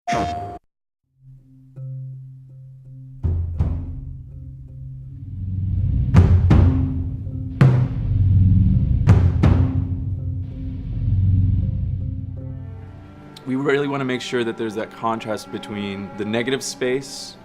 We really want to make sure that there's that contrast between the negative space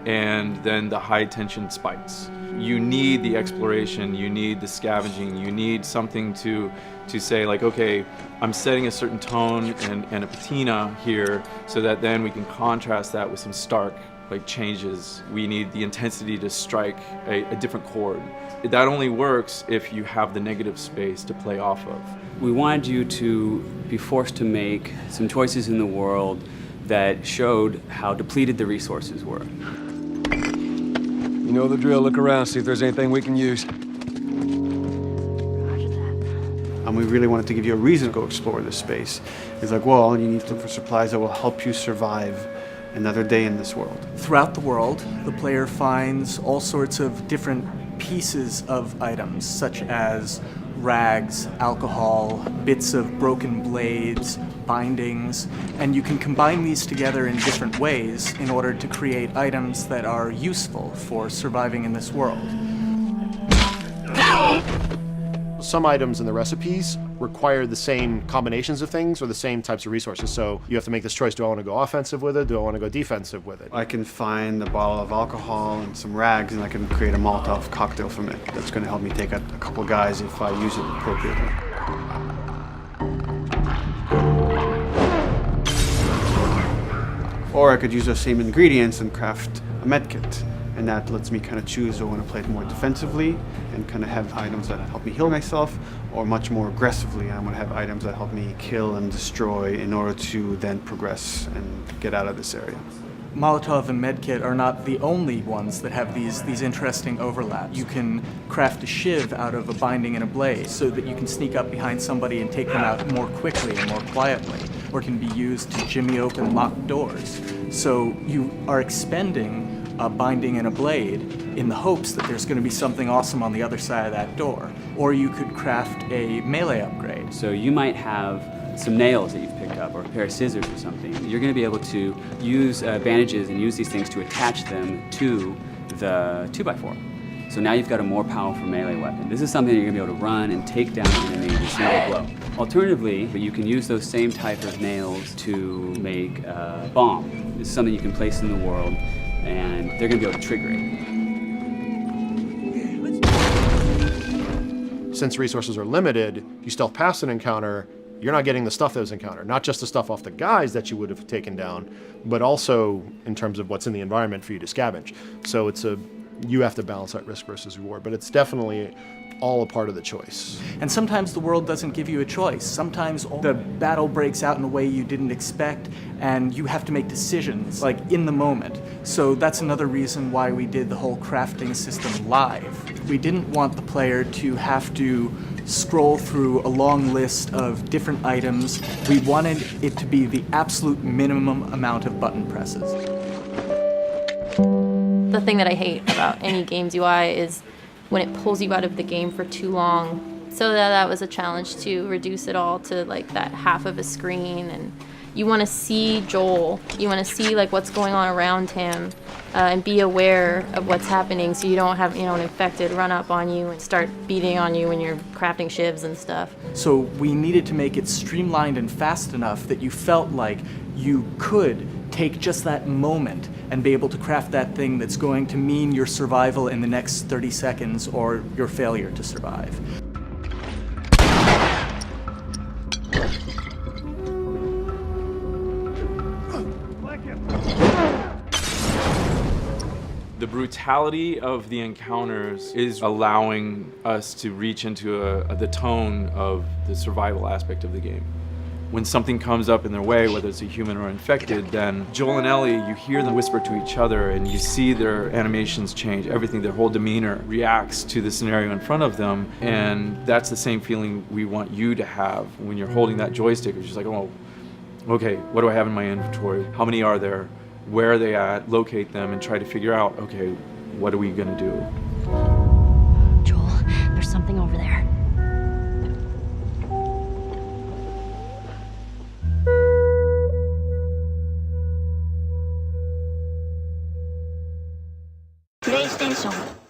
and then the high tension spikes. You need the exploration, you need the scavenging, you need something to say like, okay, I'm setting a certain tone and a patina here so that then we can contrast that with some stark like changes. We need the intensity to strike a different chord. That only works if you have the negative space to play off of. We wanted you to be forced to make some choices in the world that showed how depleted the resources were. You know the drill. Look around, see if there's anything we can use. And we really wanted to give you a reason to go explore this space. It's like, well, you need to look for supplies that will help you survive another day in this world. Throughout the world, the player finds all sorts of different pieces of items, such as rags, alcohol, bits of broken blades, bindings, and you can combine these together in different ways in order to create items that are useful for surviving in this world. Some items in the recipes require the same combinations of things or the same types of resources. So you have to make this choice. Do I want to go offensive with it? Do I want to go defensive with it? I can find a bottle of alcohol and some rags, and I can create a Molotov cocktail from it. That's going to help me take out a couple guys if I use it appropriately. Or I could use those same ingredients and craft a medkit. And that lets me kind of choose, do I want to play it more defensively and kind of have items that help me heal myself, or much more aggressively, and I'm going to have items that help me kill and destroy in order to then progress and get out of this area. Molotov and Medkit are not the only ones that have these interesting overlaps. You can craft a shiv out of a binding and a blade so that you can sneak up behind somebody and take them out more quickly and more quietly, or can be used to jimmy open locked doors. So you are expending a binding and a blade in the hopes that there's going to be something awesome on the other side of that door. Or you could craft a melee upgrade. So you might have some nails that you've picked up, or a pair of scissors or something. You're going to be able to use bandages and use these things to attach them to the 2x4. So now you've got a more powerful melee weapon. This is something you're going to be able to run and take down an enemy with a single blow. Alternatively, you can use those same type of nails to make a bomb. This is something you can place in the world, and they're going to be able to trigger it. Since resources are limited, you stealth past an encounter, you're not getting the stuff that was encountered. Not just the stuff off the guys that you would have taken down, but also in terms of what's in the environment for you to scavenge. So you have to balance that risk versus reward, but it's definitely all a part of the choice. And sometimes the world doesn't give you a choice. Sometimes the battle breaks out in a way you didn't expect, and you have to make decisions, like in the moment. So that's another reason why we did the whole crafting system live. We didn't want the player to have to scroll through a long list of different items. We wanted it to be the absolute minimum amount of button presses. The thing that I hate about any game's UI is when it pulls you out of the game for too long. So that was a challenge to reduce it all to like that half of a screen, and you want to see Joel, you want to see like what's going on around him, and be aware of what's happening so you don't have, an infected run up on you and start beating on you when you're crafting shivs and stuff. So we needed to make it streamlined and fast enough that you felt like you could take just that moment and be able to craft that thing that's going to mean your survival in the next 30 seconds or your failure to survive. The brutality of the encounters is allowing us to reach into the tone of the survival aspect of the game. When something comes up in their way, whether it's a human or infected, then Joel and Ellie, you hear them whisper to each other and you see their animations change, everything, their whole demeanor reacts to the scenario in front of them. And that's the same feeling we want you to have when you're holding that joystick. It's just like, oh, okay, what do I have in my inventory? How many are there? Where are they at? Locate them and try to figure out, okay, what are we gonna do? Joel, there's something over there. PlayStation